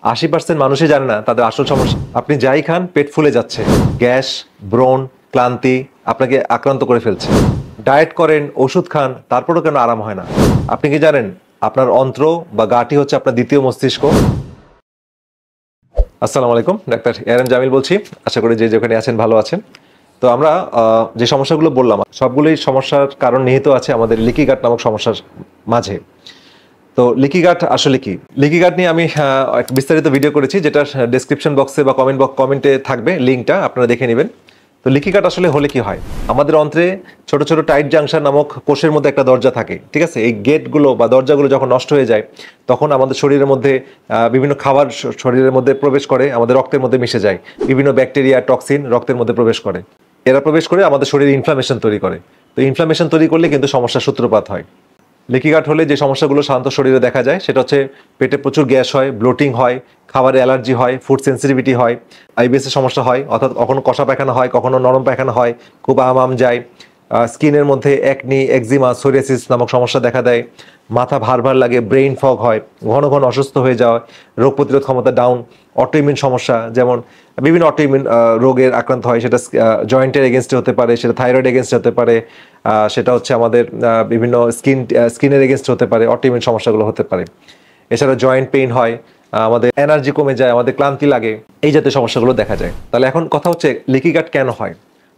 80% মানুষই জানে না তাদের আসল সমস্যা। আপনি যাই খান পেট ফুলে যাচ্ছে, গ্যাস, ব্রণ, ক্লান্তি আপনাকে আক্রান্ত করে ফেলছে। ডায়েট করেন, ওষুধ খান, তারপরেও কেন আরাম হয় না? আপনি কি জানেন আপনার অন্ত্র বা গাটি হচ্ছে আপনার দ্বিতীয় মস্তিষ্ক? আসসালামু আলাইকুম, ডাক্তার এআরএম জামিল বলছি। আশা করি যে যেখানে আছেন ভালো আছেন। তো আমরা যে সমস্যাগুলো বললাম সবগুলোই সমস্যার কারণ নিহিত আছে আমাদের লিকি গাট নামক সমস্যার মাঝে। তো লিকি গাট আসলে কি? লিকি গাট নিয়ে আমি একটা বিস্তারিত ভিডিও করেছি, যেটা ডেসক্রিপশন বক্সে বা কমেন্টে থাকবে, লিঙ্কটা আপনারা দেখে নেবেন। তো লিকি গাট আসলে হলে কি হয়? আমাদের অন্ত্রে ছোট ছোট টাইট জাংশন নামক কোষের মধ্যে একটা দরজা থাকে, ঠিক আছে? এই গেটগুলো বা দরজাগুলো যখন নষ্ট হয়ে যায় তখন আমাদের শরীরের মধ্যে বিভিন্ন খাবার শরীরের মধ্যে প্রবেশ করে, আমাদের রক্তের মধ্যে মিশে যায়। বিভিন্ন ব্যাকটেরিয়া, টক্সিন রক্তের মধ্যে প্রবেশ করে। এরা প্রবেশ করে আমাদের শরীরে ইনফ্লামেশন তৈরি করে। তো ইনফ্লামেশন তৈরি করলে কিন্তু সমস্যার সূত্রপাত হয়। লিকি গাট হলে যে সমস্যাগুলো সাধারণত শরীরে দেখা যায় সেটা হচ্ছে পেটে প্রচুর গ্যাস হয়, ব্লোটিং হয়, খাবারে অ্যালার্জি হয়, ফুড সেন্সিটিভিটি হয়, আইবিএসের সমস্যা হয়, অর্থাৎ কখনো কষা পায়খানা হয়, কখনো নরম পায়খানা হয়, খুব আম যায়, স্কিনের মধ্যে একনি, একজিমা, সোরিয়াসিস নামক সমস্যা দেখা দেয়, মাথা ভার ভার লাগে, ব্রেইন ফগ হয়, ঘন ঘন অসুস্থ হয়ে যাওয়া, রোগ প্রতিরোধ ক্ষমতা ডাউন, অটোইমিউন সমস্যা, যেমন বিভিন্ন অটোইমিউন রোগের আক্রান্ত হয়, সেটা জয়েন্টের এগেনস্টে হতে পারে, সেটা থাইরয়েড এগেনস্টে হতে পারে, সেটা হচ্ছে আমাদের বিভিন্ন স্কিনের এগেনস্টে হতে পারে, অটোইমিউন সমস্যাগুলো হতে পারে। এছাড়া জয়েন্ট পেইন হয়, আমাদের এনার্জি কমে যায়, আমাদের ক্লান্তি লাগে, এই জাতীয় সমস্যাগুলো দেখা যায়। তাহলে এখন কথা হচ্ছে লিকি গাট কেন হয়?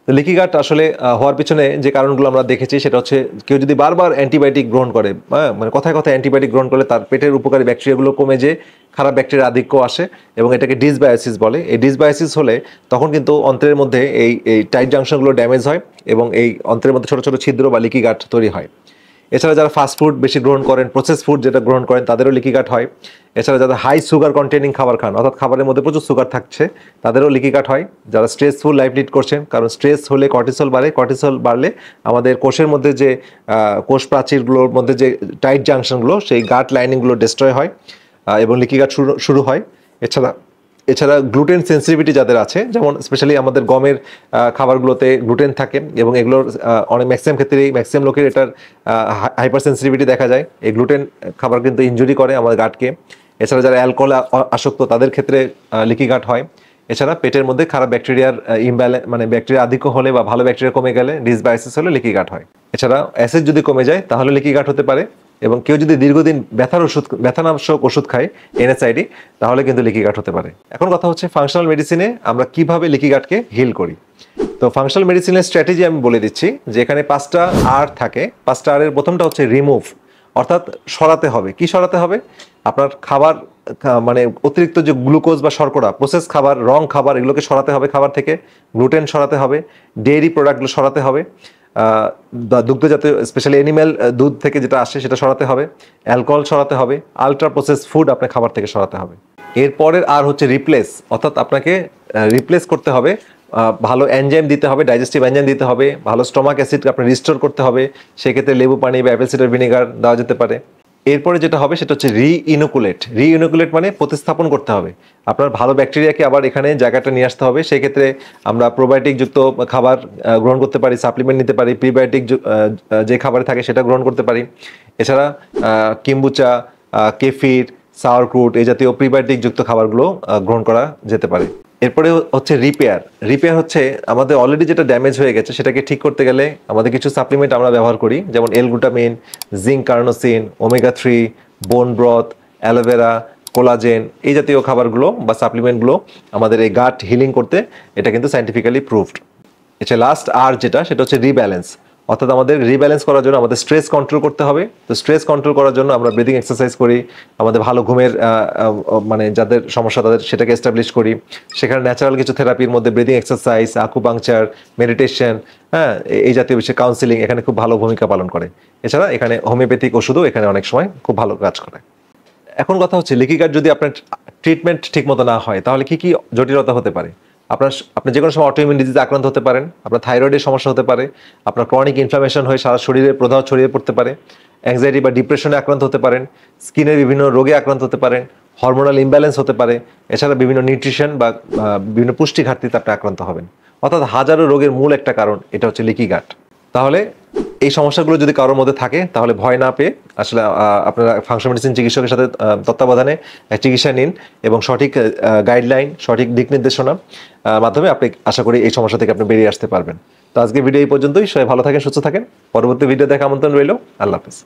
তো লিকি গাট আসলে হওয়ার পিছনে যে কারণগুলো আমরা দেখেছি সেটা হচ্ছে কেউ যদি বারবার অ্যান্টিবায়োটিক গ্রহণ করে, মানে কথায় কথায় অ্যান্টিবায়োটিক গ্রহণ করলে তার পেটের উপকারী ব্যাকটেরিয়াগুলো কমে যেয়ে খারাপ ব্যাকটেরিয়া আধিক্য আসে এবং এটাকে ডিসবায়োসিস বলে। এই ডিসবায়োসিস হলে তখন কিন্তু অন্ত্রের মধ্যে এই টাইট জাংশনগুলো ড্যামেজ হয় এবং এই অন্ত্রের মধ্যে ছোট ছোট ছিদ্র বা লিকি গাট তৈরি হয়। এছাড়া যারা ফাস্ট ফুড বেশি গ্রহণ করেন, প্রসেস ফুড যেটা গ্রহণ করেন, তাদেরও লিকি গাট হয়। এছাড়া যারা হাই সুগার কন্টেনিং খাবার খান, অর্থাৎ খাবারের মধ্যে প্রচুর সুগার থাকছে, তাদেরও লিকি গাট হয়। যারা স্ট্রেসফুল লাইফ লিড করছেন, কারণ স্ট্রেস হলে কর্টিসল বাড়ে, কর্টিসল বাড়লে আমাদের কোষের মধ্যে যে কোষ প্রাচীরগুলোর মধ্যে যে টাইট জাংশনগুলো, সেই গাট লাইনিংগুলো ডিস্ট্রয় হয় এবং লিকি গাট শুরু হয়। এছাড়া গ্লুটেন সেন্সিটিভিটি যাদের আছে, যেমন স্পেশালি আমাদের গমের খাবারগুলোতে গ্লুটেন থাকে এবং এগুলোর অনেক ম্যাক্সিমাম লোকের এটার হাইপার সেন্সিটিভিটি দেখা যায়। এই গ্লুটেন খাবার কিন্তু ইনজুরি করে আমাদের গাটকে। এছাড়া যারা অ্যালকোহল আসক্ত তাদের ক্ষেত্রে লিকি গাট হয়। এছাড়া পেটের মধ্যে খারাপ ব্যাকটেরিয়ার মানে ব্যাকটেরিয়া আধিক্য হলে বা ভালো ব্যাকটেরিয়া কমে গেলে, ডিসবায়োসিস হলে লিকি গাট হয়। এছাড়া অ্যাসিড যদি কমে যায় তাহলে লিকি গাট হতে পারে। এবং কেউ যদি দীর্ঘদিন ব্যথানাশক ওষুধ খায়, এনএসআইডি, তাহলে কিন্তু লিকি গাট হতে পারে। এখন কথা হচ্ছে ফাংশনাল মেডিসিনে আমরা কিভাবে লিকি গাটকে হিল করি। তো ফাংশনাল মেডিসিনের স্ট্র্যাটেজি আমি বলে দিচ্ছি, যে এখানে 5টা আর থাকে। 5টা আর এর প্রথমটা হচ্ছে রিমুভ, অর্থাৎ সরাতে হবে। কি সরাতে হবে? আপনার খাবার মানে অতিরিক্ত যে গ্লুকোজ বা শর্করা, প্রসেস খাবার, রং খাবার, এগুলোকে সরাতে হবে খাবার থেকে। গ্লুটেন সরাতে হবে, ডেইরি প্রোডাক্টগুলো সরাতে হবে, দুগ্ধ জাতীয় স্পেশালি অ্যানিম্যাল দুধ থেকে যেটা আসে সেটা সরাতে হবে, অ্যালকোহল সরাতে হবে, আলট্রা প্রসেস ফুড আপনার খাবার থেকে সরাতে হবে। এরপরের আর হচ্ছে রিপ্লেস, অর্থাৎ আপনাকে রিপ্লেস করতে হবে, ভালো এনজাইম দিতে হবে, ডাইজেস্টিভ এনজাইম দিতে হবে, ভালো স্টমাক অ্যাসিডকে আপনি রিস্টোর করতে হবে। সেক্ষেত্রে লেবু পানি বা অ্যাপেল সিডার ভিনেগার দেওয়া যেতে পারে। এরপরে যেটা হবে সেটা হচ্ছে রিইনোকুলেট মানে প্রতিস্থাপন করতে হবে। আপনার ভালো ব্যাকটেরিয়াকে আবার এখানে জায়গাটা নিয়ে আসতে হবে। সেক্ষেত্রে আমরা প্রোবায়োটিক যুক্ত খাবার গ্রহণ করতে পারি, সাপ্লিমেন্ট নিতে পারি, প্রিবায়োটিক যে খাবারে থাকে সেটা গ্রহণ করতে পারি। এছাড়া কিম্বুচা, কেফির, সাওয়ারক্রুট এই জাতীয় প্রিবায়োটিক যুক্ত খাবারগুলো গ্রহণ করা যেতে পারে। এরপরে হচ্ছে রিপেয়ার হচ্ছে আমাদের অলরেডি যেটা ড্যামেজ হয়ে গেছে সেটাকে ঠিক করতে গেলে আমাদের কিছু সাপ্লিমেন্ট আমরা ব্যবহার করি, যেমন এল-গ্লুটামিন, জিঙ্ক কার্নোসিন, ওমেগা-3, বোন ব্রথ, অ্যালোভেরা, কোলাজেন, এই জাতীয় খাবারগুলো বা সাপ্লিমেন্টগুলো আমাদের এই গাট হিলিং করতে এটা কিন্তু সায়েন্টিফিক্যালি প্রুভড। এটা লাস্ট আর যেটা সেটা হচ্ছে রিব্যালেন্স, অর্থাৎ আমাদের রিব্যালেন্স করার জন্য আমাদের স্ট্রেস কন্ট্রোল করতে হবে। তো স্ট্রেস কন্ট্রোল করার জন্য আমরা ব্রিদিং এক্সারসাইজ করি, আমাদের ভালো ঘুমের মানে যাদের সমস্যা তাদের সেটাকে এস্টাবলিশ করি। সেখানে ন্যাচারাল কিছু থেরাপির মধ্যে ব্রিদিং এক্সারসাইজ, আকুপাংচার, মেডিটেশন, এই জাতীয় বিষয়ে কাউন্সিলিং এখানে খুব ভালো ভূমিকা পালন করে। এছাড়া এখানে হোমিওপ্যাথিক ওষুধও এখানে অনেক সময় খুব ভালো কাজ করে। এখন কথা হচ্ছে লিকি গাট যদি আপনার ট্রিটমেন্ট ঠিকমতো না হয় তাহলে কি জটিলতা হতে পারে? আপনি যে কোনো সময় অটোইমিউন ডিজিজে আক্রান্ত হতে পারেন, আপনার থাইরয়েডের সমস্যা হতে পারে, আপনার ক্রনিক ইনফ্লামেশন হয়ে সারা শরীরে প্রদাহ ছড়িয়ে পড়তে পারে, অ্যাংজাইটি বা ডিপ্রেশনে আক্রান্ত হতে পারেন, স্কিনের বিভিন্ন রোগে আক্রান্ত হতে পারেন, হরমোনাল ইমব্যালেন্স হতে পারে। এছাড়া বিভিন্ন নিউট্রিশন বা বিভিন্ন পুষ্টি ঘাটতিতে আপনি আক্রান্ত হবেন। অর্থাৎ হাজারো রোগের মূল একটা কারণ এটা হচ্ছে লিকি গাট। তাহলে এই সমস্যাগুলো যদি কারোর মধ্যে থাকে তাহলে ভয় না পেয়ে আসলে আপনারা ফাংশন মেডিসিন চিকিৎসকের সাথে তত্ত্বাবধানে চিকিৎসা নিন এবং সঠিক গাইডলাইন, সঠিক দিক নির্দেশনা মাধ্যমে আপনি আশা করি এই সমস্যা থেকে আপনি বেরিয়ে আসতে পারবেন। তো আজকে ভিডিও এই পর্যন্তই। সবাই ভালো থাকেন, সুস্থ থাকেন। পরবর্তী ভিডিও দেখা আমন্ত্রণ রইল। আল্লাহ হাফেজ।